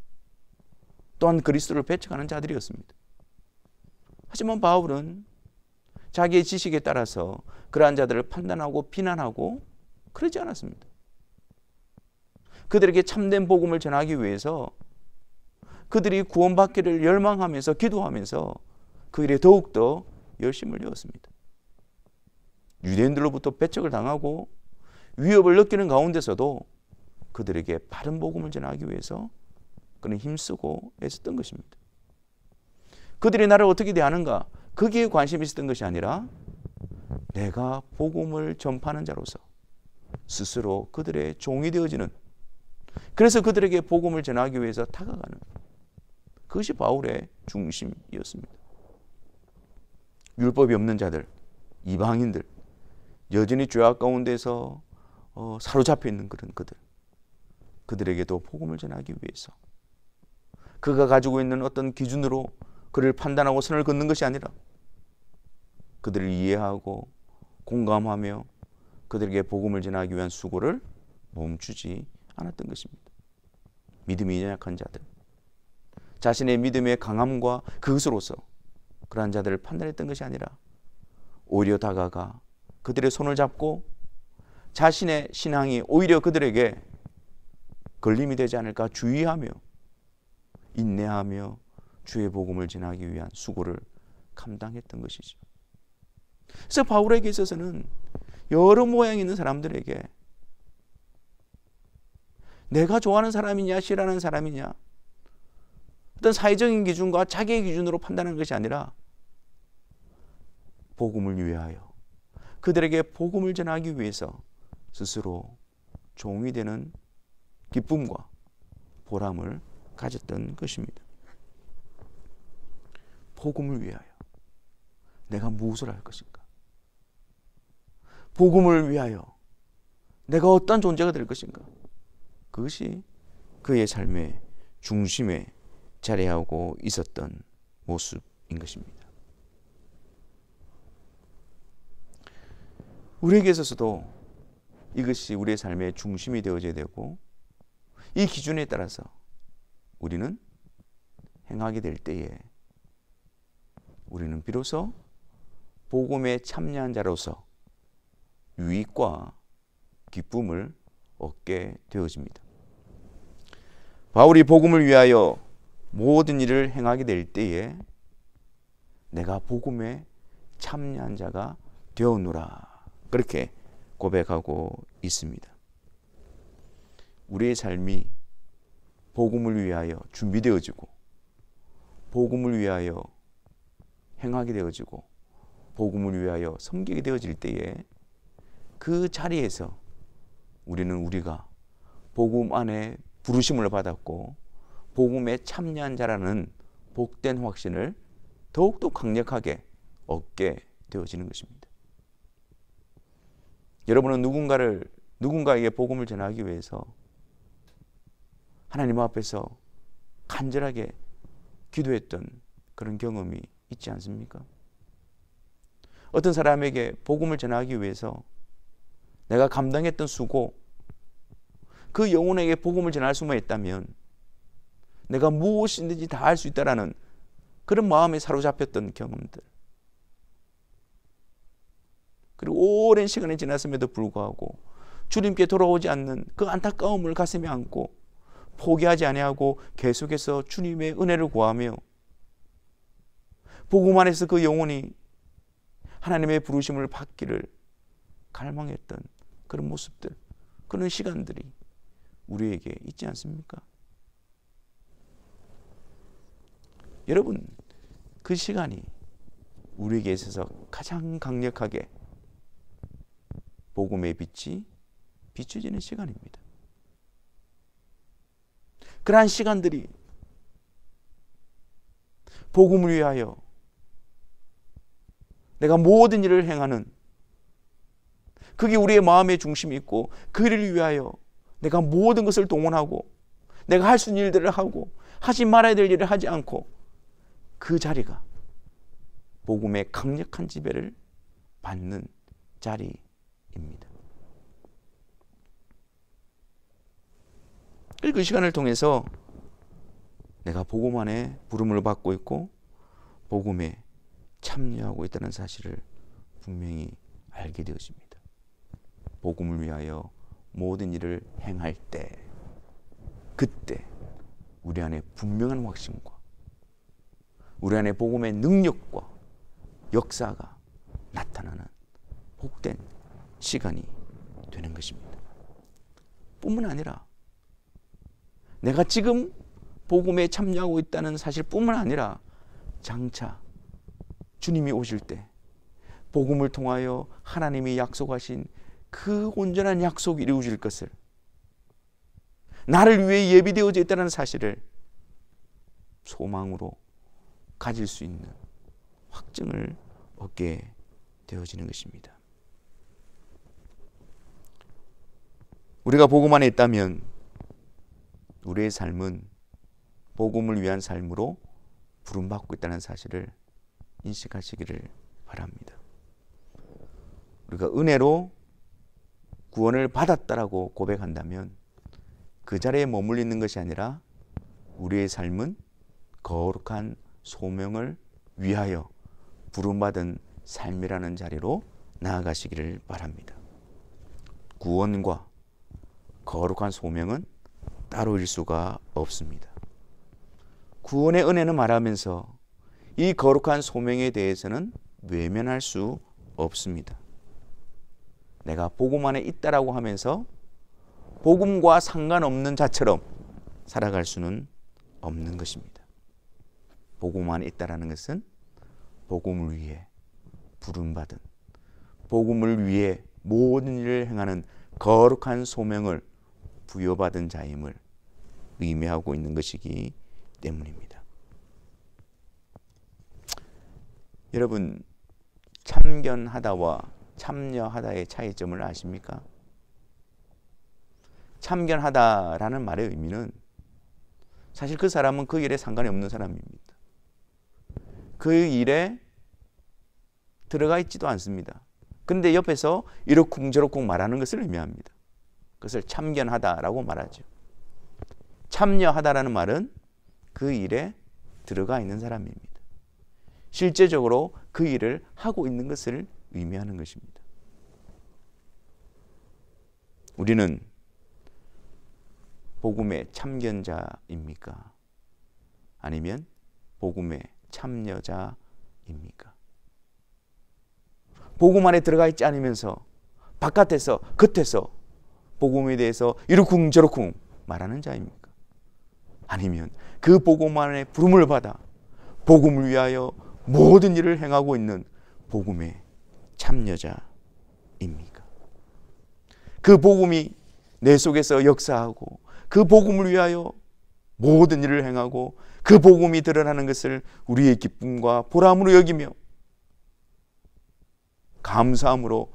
또한 그리스도를 배척하는 자들이었습니다. 하지만 바울은 자기의 지식에 따라서 그러한 자들을 판단하고 비난하고 그러지 않았습니다. 그들에게 참된 복음을 전하기 위해서 그들이 구원받기를 열망하면서 기도하면서 그 일에 더욱더 열심을 내었습니다. 유대인들로부터 배척을 당하고 위협을 느끼는 가운데서도 그들에게 바른 복음을 전하기 위해서 그는 힘쓰고 애썼던 것입니다. 그들이 나를 어떻게 대하는가, 거기에 관심이 있었던 것이 아니라 내가 복음을 전파하는 자로서 스스로 그들의 종이 되어지는, 그래서 그들에게 복음을 전하기 위해서 다가가는, 그것이 바울의 중심이었습니다. 율법이 없는 자들, 이방인들, 여전히 죄악 가운데서 사로잡혀 있는 그런 그들에게도 복음을 전하기 위해서 그가 가지고 있는 어떤 기준으로 그를 판단하고 선을 긋는 것이 아니라 그들을 이해하고 공감하며 그들에게 복음을 전하기 위한 수고를 멈추지 않았던 것입니다. 믿음이 연약한 자들, 자신의 믿음의 강함과 그것으로서 그러한 자들을 판단했던 것이 아니라 오히려 다가가 그들의 손을 잡고 자신의 신앙이 오히려 그들에게 걸림이 되지 않을까 주의하며 인내하며 주의 복음을 전하기 위한 수고를 감당했던 것이죠. 그래서 바울에게 있어서는 여러 모양이 있는 사람들에게 내가 좋아하는 사람이냐 싫어하는 사람이냐 어떤 사회적인 기준과 자기의 기준으로 판단하는 것이 아니라 복음을 위하여 그들에게 복음을 전하기 위해서 스스로 종이 되는 기쁨과 보람을 가졌던 것입니다. 복음을 위하여 내가 무엇을 할 것인가? 복음을 위하여 내가 어떤 존재가 될 것인가? 그것이 그의 삶의 중심에 자리하고 있었던 모습인 것입니다. 우리에게 있어서도 이것이 우리의 삶의 중심이 되어져야 되고 이 기준에 따라서 우리는 행하게 될 때에 우리는 비로소 복음에 참여한 자로서 유익과 기쁨을 얻게 되어집니다. 바울이 복음을 위하여 모든 일을 행하게 될 때에 내가 복음에 참여한 자가 되었노라, 그렇게 고백하고 있습니다. 우리의 삶이 복음을 위하여 준비되어지고 복음을 위하여 행하게 되어지고 복음을 위하여 섬기게 되어질 때에 그 자리에서 우리가 복음 안에 부르심을 받았고 복음에 참여한 자라는 복된 확신을 더욱더 강력하게 얻게 되어지는 것입니다. 여러분은 누군가에게 복음을 전하기 위해서 하나님 앞에서 간절하게 기도했던 그런 경험이 있지 않습니까? 어떤 사람에게 복음을 전하기 위해서 내가 감당했던 수고, 그 영혼에게 복음을 전할 수만 있다면 내가 무엇이든지 다 할 수 있다라는 그런 마음에 사로잡혔던 경험들, 그리고 오랜 시간이 지났음에도 불구하고 주님께 돌아오지 않는 그 안타까움을 가슴에 안고 포기하지 아니하고 계속해서 주님의 은혜를 구하며 복음 안에서 그 영혼이 하나님의 부르심을 받기를 갈망했던 그런 모습들, 그런 시간들이 우리에게 있지 않습니까? 여러분, 그 시간이 우리에게 있어서 가장 강력하게 복음의 빛이 비춰지는 시간입니다. 그러한 시간들이 복음을 위하여 내가 모든 일을 행하는, 그게 우리의 마음의 중심이 있고 그 일을 위하여 내가 모든 것을 동원하고 내가 할 수 있는 일들을 하고 하지 말아야 될 일을 하지 않고 그 자리가 복음의 강력한 지배를 받는 자리입니다. 그 시간을 통해서 내가 복음 안에 부름을 받고 있고 복음에 참여하고 있다는 사실을 분명히 알게 되어집니다. 복음을 위하여 모든 일을 행할 때, 그때 우리 안에 분명한 확신과 우리 안에 복음의 능력과 역사가 나타나는 복된 시간이 되는 것입니다. 뿐만 아니라 내가 지금 복음에 참여하고 있다는 사실뿐만 아니라 장차 주님이 오실 때 복음을 통하여 하나님이 약속하신 그 온전한 약속이 이루어질 것을, 나를 위해 예비되어져 있다는 사실을 소망으로 가질 수 있는 확증을 얻게 되어지는 것입니다. 우리가 복음 안에 있다면 우리의 삶은 복음을 위한 삶으로 부름받고 있다는 사실을 인식하시기를 바랍니다. 우리가 은혜로 구원을 받았다라고 고백한다면 그 자리에 머물러 있는 것이 아니라 우리의 삶은 거룩한 소명을 위하여 부름받은 삶이라는 자리로 나아가시기를 바랍니다. 구원과 거룩한 소명은 따로일 수가 없습니다. 구원의 은혜는 말하면서 이 거룩한 소명에 대해서는 외면할 수 없습니다. 내가 복음 안에 있다라고 하면서 복음과 상관없는 자처럼 살아갈 수는 없는 것입니다. 복음 안에 있다라는 것은 복음을 위해 부름받은, 복음을 위해 모든 일을 행하는 거룩한 소명을 부여받은 자임을 의미하고 있는 것이기 때문입니다. 여러분, 참견하다와 참여하다의 차이점을 아십니까? 참견하다라는 말의 의미는 사실 그 사람은 그 일에 상관이 없는 사람입니다. 그 일에 들어가 있지도 않습니다. 그런데 옆에서 이러쿵저러쿵 말하는 것을 의미합니다. 그것을 참견하다라고 말하죠. 참여하다라는 말은 그 일에 들어가 있는 사람입니다. 실제적으로 그 일을 하고 있는 것을 의미하는 것입니다. 우리는 복음의 참견자입니까? 아니면 복음의 참여자입니까? 복음 안에 들어가 있지 않으면서 바깥에서, 겉에서 복음에 대해서 이러쿵저러쿵 말하는 자입니까? 아니면 그 복음 안에 부름을 받아 복음을 위하여 모든 일을 행하고 있는 복음의 참여자입니까? 그 복음이 내 속에서 역사하고 그 복음을 위하여 모든 일을 행하고 그 복음이 드러나는 것을 우리의 기쁨과 보람으로 여기며 감사함으로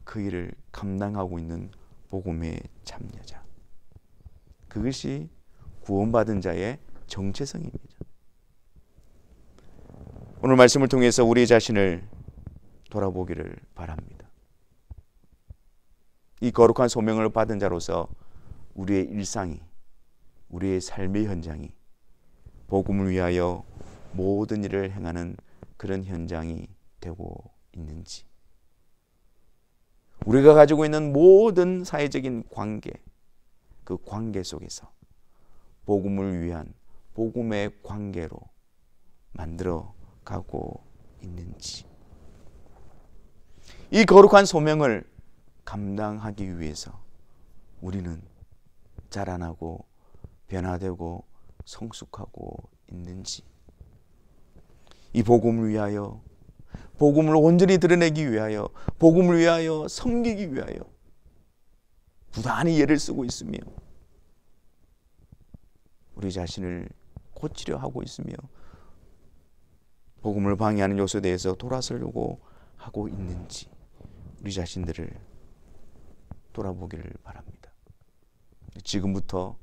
그 일을 감당하고 있는 복음의 참여자. 그것이 구원받은 자의 정체성입니다. 오늘 말씀을 통해서 우리 자신을 돌아보기를 바랍니다. 이 거룩한 소명을 받은 자로서 우리의 일상이, 우리의 삶의 현장이 복음을 위하여 모든 일을 행하는 그런 현장이 되고 있는지, 우리가 가지고 있는 모든 사회적인 관계, 그 관계 속에서 복음을 위한 복음의 관계로 만들어 가고 있는지, 이 거룩한 소명을 감당하기 위해서 우리는 자라나고 변화되고 성숙하고 있는지, 이 복음을 위하여, 복음을 온전히 드러내기 위하여, 복음을 위하여 섬기기 위하여 부단히 애를 쓰고 있으며 우리 자신을 고치려 하고 있으며 복음을 방해하는 요소에 대해서 돌아서려고 하고 있는지 우리 자신들을 돌아보기를 바랍니다. 지금부터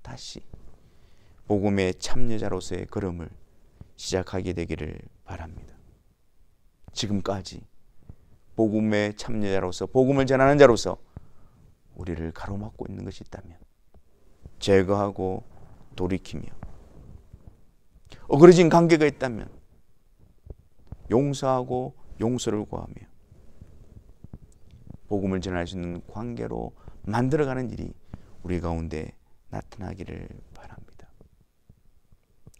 다시 복음의 참여자로서의 걸음을 시작하게 되기를 바랍니다. 지금까지 복음의 참여자로서 복음을 전하는 자로서 우리를 가로막고 있는 것이 있다면 제거하고 돌이키며 어그러진 관계가 있다면 용서하고 용서를 구하며 복음을 전할 수 있는 관계로 만들어가는 일이 우리 가운데 나타나기를 바랍니다.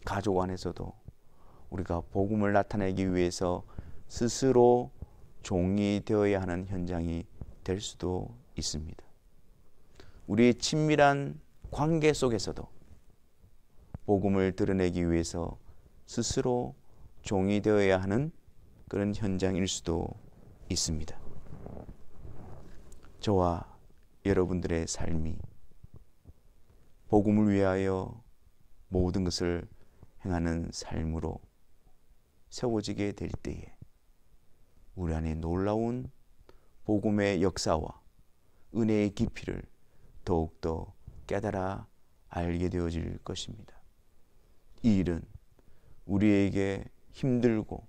가족 안에서도 우리가 복음을 나타내기 위해서 스스로 종이 되어야 하는 현장이 될 수도 있습니다. 우리의 친밀한 관계 속에서도 복음을 드러내기 위해서 스스로 종이 되어야 하는 그런 현장일 수도 있습니다. 저와 여러분들의 삶이 복음을 위하여 모든 것을 행하는 삶으로 세워지게 될 때에 우리 안에 놀라운 복음의 역사와 은혜의 깊이를 더욱더 깨달아 알게 되어질 것입니다. 이 일은 우리에게 힘들고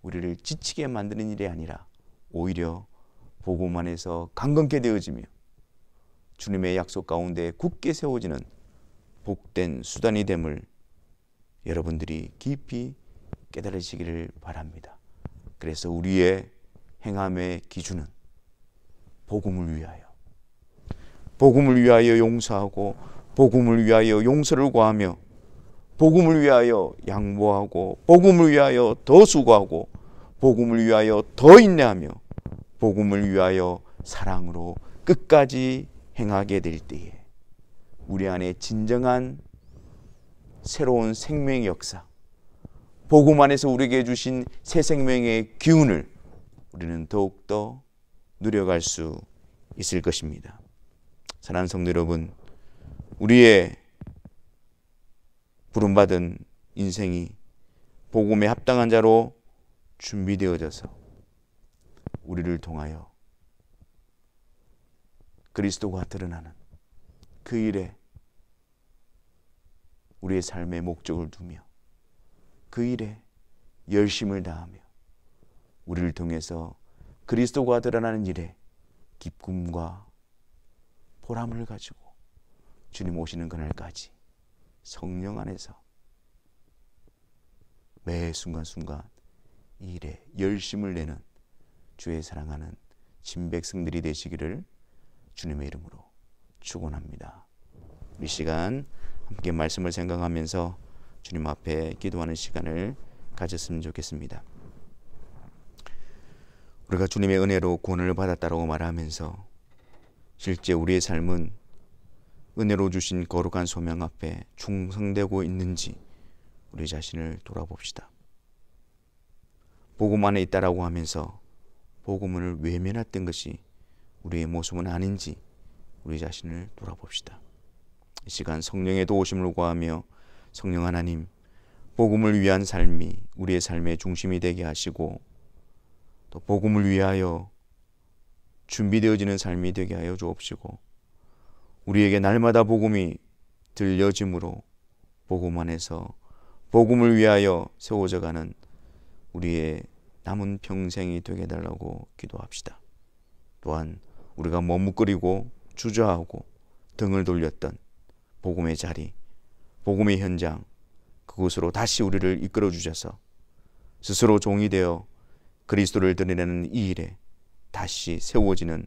우리를 지치게 만드는 일이 아니라 오히려 복음 안에서 강건케 되어지며 주님의 약속 가운데 굳게 세워지는 복된 수단이 됨을 여러분들이 깊이 깨달으시기를 바랍니다. 그래서 우리의 행함의 기준은 복음을 위하여 용서하고 복음을 위하여 용서를 구하며 복음을 위하여 양보하고 복음을 위하여 더 수고하고 복음을 위하여 더 인내하며 복음을 위하여 사랑으로 끝까지 행하게 될 때에 우리 안에 진정한 새로운 생명의 역사, 복음 안에서 우리에게 주신 새 생명의 기운을 우리는 더욱더 누려갈 수 있을 것입니다. 사랑하는 성도 여러분, 우리의 부름받은 인생이 복음에 합당한 자로 준비되어져서 우리를 통하여 그리스도가 드러나는 그 일에 우리의 삶의 목적을 두며 그 일에 열심을 다하며 우리를 통해서 그리스도가 드러나는 일에 기쁨과 보람을 가지고 주님 오시는 그날까지 성령 안에서 매 순간순간 이 일에 열심을 내는 주의 사랑하는 친백성들이 되시기를 주님의 이름으로 축원합니다. 이 시간 함께 말씀을 생각하면서 주님 앞에 기도하는 시간을 가졌으면 좋겠습니다. 우리가 주님의 은혜로 구원을 받았다고 말하면서 실제 우리의 삶은 은혜로 주신 거룩한 소명 앞에 충성되고 있는지 우리 자신을 돌아봅시다. 복음 안에 있다라고 하면서 복음을 외면했던 것이 우리의 모습은 아닌지 우리 자신을 돌아봅시다. 이 시간 성령의 도우심을 구하며 성령 하나님, 복음을 위한 삶이 우리의 삶의 중심이 되게 하시고 또 복음을 위하여 준비되어지는 삶이 되게 하여 주옵시고 우리에게 날마다 복음이 들려짐으로 복음 안에서 복음을 위하여 세워져가는 우리의 남은 평생이 되게 해달라고 기도합시다. 또한 우리가 머뭇거리고 주저하고 등을 돌렸던 복음의 자리, 복음의 현장, 그곳으로 다시 우리를 이끌어 주셔서 스스로 종이 되어 그리스도를 드러내는 이 일에 다시 세워지는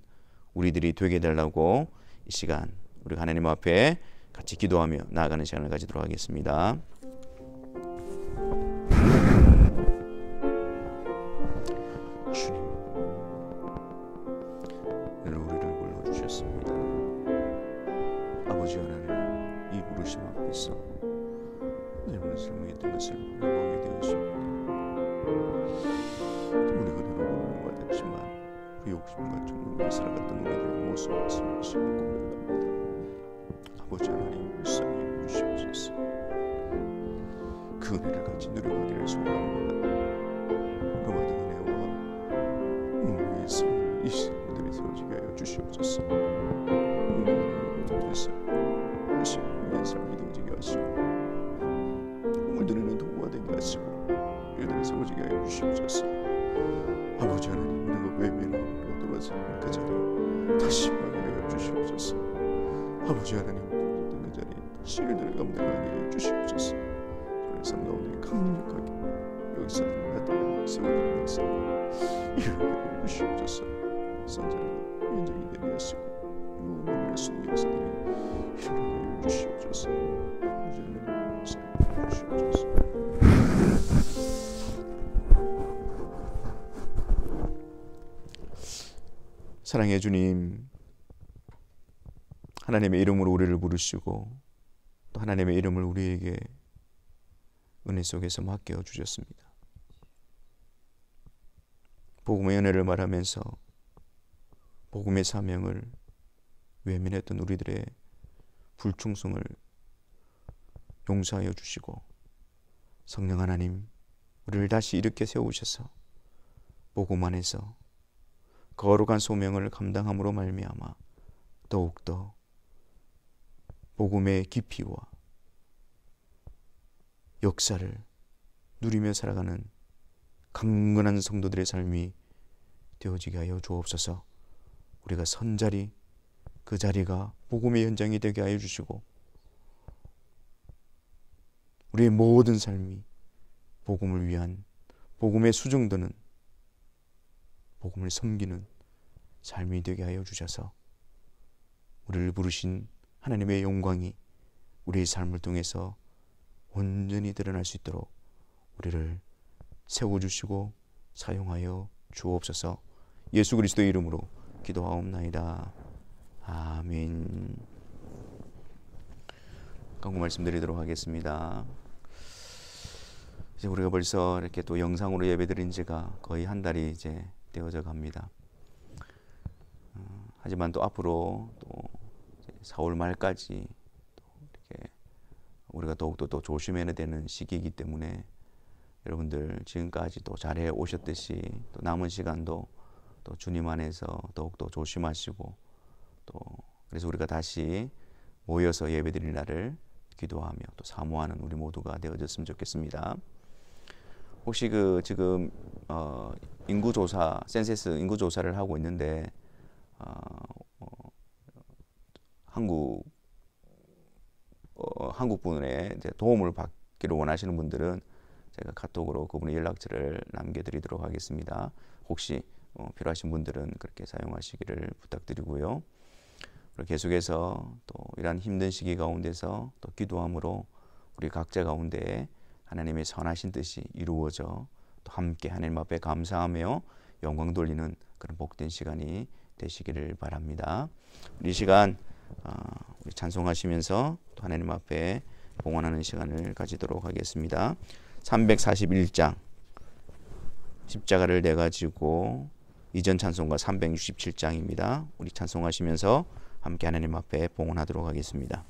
우리들이 되게 해달라고 이 시간 우리 하나님 앞에 같이 기도하며 나아가는 시간을 가지도록 하겠습니다. 주님, 오늘 우리를 불러주셨습니다. 아버지 하나님, 이 부르심 앞에서 내가 설명했던 것을 회복하게 되었습니다. 우리가 너를 부르는 것 같지만 그 욕심과 정욕으로 살아갔던 우리들의 모습을 말씀하시고 고백합니다. 아버지 하나님, 불쌍히 여겨주시옵소서. 주시옵소서. 그 은혜를 같이 누려가기를 소원합니다. 그러한 은혜와 오늘 위해서 이 시간들이 세워지게 하여 주시옵소서. 오늘 위해서 이 시간 위에 삶이 되어지게 하시고 꿈을 드리는 도구가 되게 하시고 일들이 세워지게 하여 주시옵소서. 아버지 하나님, 우리가 외면하고 우리가 돌아서 그 자리에 다시 가게 하여 주시옵소서. 아버지 하나님, 그 자리에 다시 일들을 감당하게 하여 주시옵소서. 저희 삶 가운데 강력하게 여기서 나타나는 세워드리면서 일어나게 하여 주시옵소서. 선자는 인정이 되게 하시고 누구를 숨긴 역사들이 일어나게 하여 주시옵소서. 아버지 하나님, 주시옵소서. 사랑의 주님, 하나님의 이름으로 우리를 부르시고 또 하나님의 이름을 우리에게 은혜 속에서 맡겨 주셨습니다. 복음의 은혜를 말하면서 복음의 사명을 외면했던 우리들의 불충성을 용서하여 주시고 성령 하나님, 우리를 다시 일으켜 세우셔서 복음 안에서 거룩한 소명을 감당함으로 말미암아 더욱더 복음의 깊이와 역사를 누리며 살아가는 강건한 성도들의 삶이 되어지게 하여 주옵소서. 우리가 선 자리, 그 자리가 복음의 현장이 되게 하여 주시고 우리의 모든 삶이 복음을 위한, 복음에 수정되는, 복음을 섬기는 삶이 되게 하여 주셔서 우리를 부르신 하나님의 영광이 우리의 삶을 통해서 온전히 드러날 수 있도록 우리를 세워주시고 사용하여 주옵소서. 예수 그리스도의 이름으로 기도하옵나이다. 아멘. 간구 말씀드리도록 하겠습니다. 이제 우리가 벌써 이렇게 또 영상으로 예배드린 지가 거의 한 달이 이제 되어져 갑니다. 하지만 또 앞으로 또 4월 말까지 또 이렇게 우리가 더욱더 또 조심해야 되는 시기이기 때문에 여러분들 지금까지 또 잘해 오셨듯이 또 남은 시간도 또 주님 안에서 더욱더 조심하시고 또 그래서 우리가 다시 모여서 예배드릴 날을 기도하며 또 사모하는 우리 모두가 되어졌으면 좋겠습니다. 혹시 그 지금 인구조사, 센서스 인구조사를 하고 있는데 한국 분의 이제 도움을 받기를 원하시는 분들은 제가 카톡으로 그분의 연락처를 남겨드리도록 하겠습니다. 혹시 필요하신 분들은 그렇게 사용하시기를 부탁드리고요. 계속해서 또 이러한 힘든 시기 가운데서 또 기도함으로 우리 각자 가운데 하나님의 선하신 뜻이 이루어져 또 함께 하나님 앞에 감사하며 영광 돌리는 그런 복된 시간이 되시기를 바랍니다. 우리 시간 우리 찬송하시면서 또 하나님 앞에 봉헌하는 시간을 가지도록 하겠습니다. 341장 십자가를 내가지고 이전 찬송가 367장입니다. 우리 찬송하시면서 함께 하나님 앞에 봉헌하도록 하겠습니다.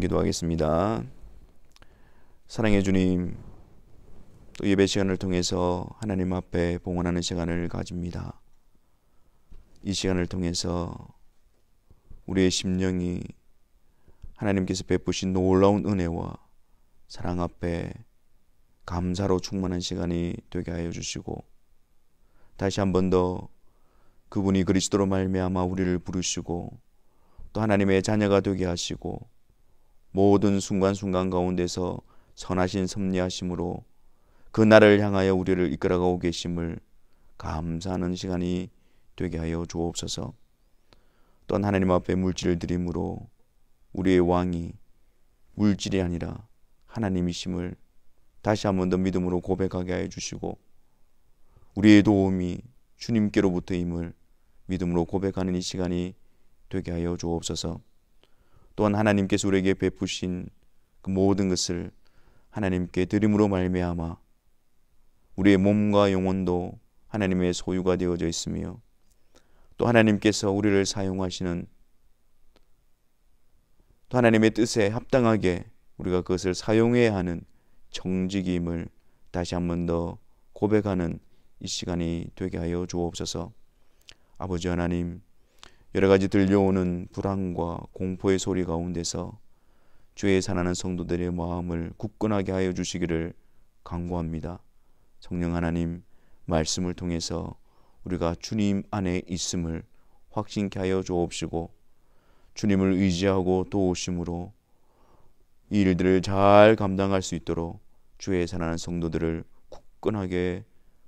기도하겠습니다. 사랑의 주님, 또 예배 시간을 통해서 하나님 앞에 봉헌하는 시간을 가집니다. 이 시간을 통해서 우리의 심령이 하나님께서 베푸신 놀라운 은혜와 사랑 앞에 감사로 충만한 시간이 되게 하여 주시고, 다시 한 번 더 그분이 그리스도로 말미암아 우리를 부르시고 또 하나님의 자녀가 되게 하시고 모든 순간순간 가운데서 선하신 섭리하심으로 그 날을 향하여 우리를 이끌어가고 계심을 감사하는 시간이 되게 하여 주옵소서. 또한 하나님 앞에 물질을 드림으로 우리의 왕이 물질이 아니라 하나님이심을 다시 한 번 더 믿음으로 고백하게 하여 주시고, 우리의 도움이 주님께로부터임을 믿음으로 고백하는 이 시간이 되게 하여 주옵소서. 또한 하나님께서 우리에게 베푸신 그 모든 것을 하나님께 드림으로 말미암아 우리의 몸과 영혼도 하나님의 소유가 되어져 있으며, 또 하나님께서 우리를 사용하시는, 또 하나님의 뜻에 합당하게 우리가 그것을 사용해야 하는 정직임을 다시 한 번 더 고백하는 이 시간이 되게 하여 주옵소서. 아버지 하나님, 여러 가지 들려오는 불안과 공포의 소리 가운데서 주의 사랑하는 성도들의 마음을 굳건하게 하여 주시기를 간구합니다. 성령 하나님, 말씀을 통해서 우리가 주님 안에 있음을 확신케 하여 주옵시고, 주님을 의지하고 도우심으로 이 일들을 잘 감당할 수 있도록 주의 사랑하는 성도들을 굳건하게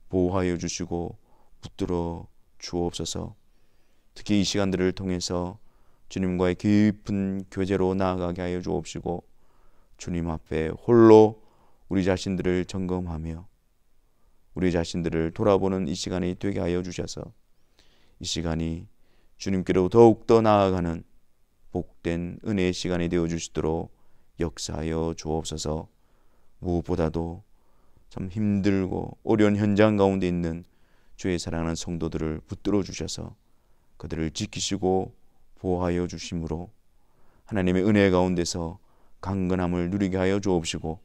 보호하여 주시고 붙들어 주옵소서. 특히 이 시간들을 통해서 주님과의 깊은 교제로 나아가게 하여 주옵시고, 주님 앞에 홀로 우리 자신들을 점검하며 우리 자신들을 돌아보는 이 시간이 되게 하여 주셔서 이 시간이 주님께로 더욱더 나아가는 복된 은혜의 시간이 되어 주시도록 역사하여 주옵소서. 무엇보다도 참 힘들고 어려운 현장 가운데 있는 주의 사랑하는 성도들을 붙들어 주셔서 그들을 지키시고 보호하여 주심으로 하나님의 은혜 가운데서 강건함을 누리게 하여 주옵시고,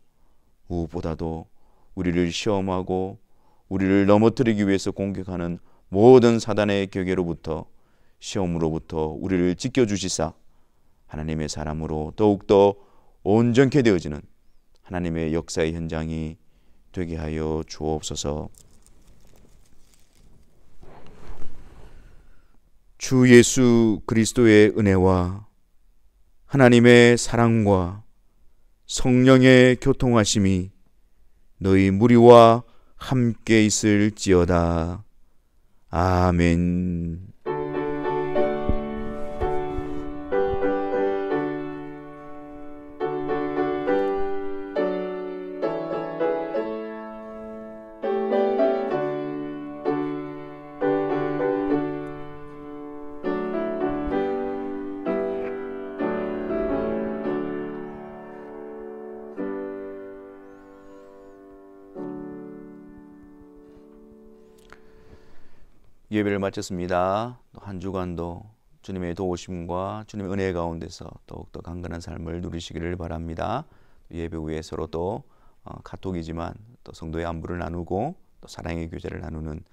무엇보다도 우리를 시험하고 우리를 넘어뜨리기 위해서 공격하는 모든 사단의 격에로부터, 시험으로부터 우리를 지켜주시사 하나님의 사람으로 더욱더 온전케 되어지는 하나님의 역사의 현장이 되게 하여 주옵소서. 주 예수 그리스도의 은혜와 하나님의 사랑과 성령의 교통하심이 너희 무리와 함께 있을지어다. 아멘. 예배를 마쳤습니다. 한 주간도 주님의 도우심과 주님의 은혜 가운데서 더욱더 강건한 삶을 누리시기를 바랍니다. 예배 후에 서로 또 카톡이지만 또 성도의 안부를 나누고 또 사랑의 교제를 나누는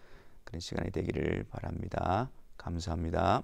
그런 시간이 되기를 바랍니다. 감사합니다.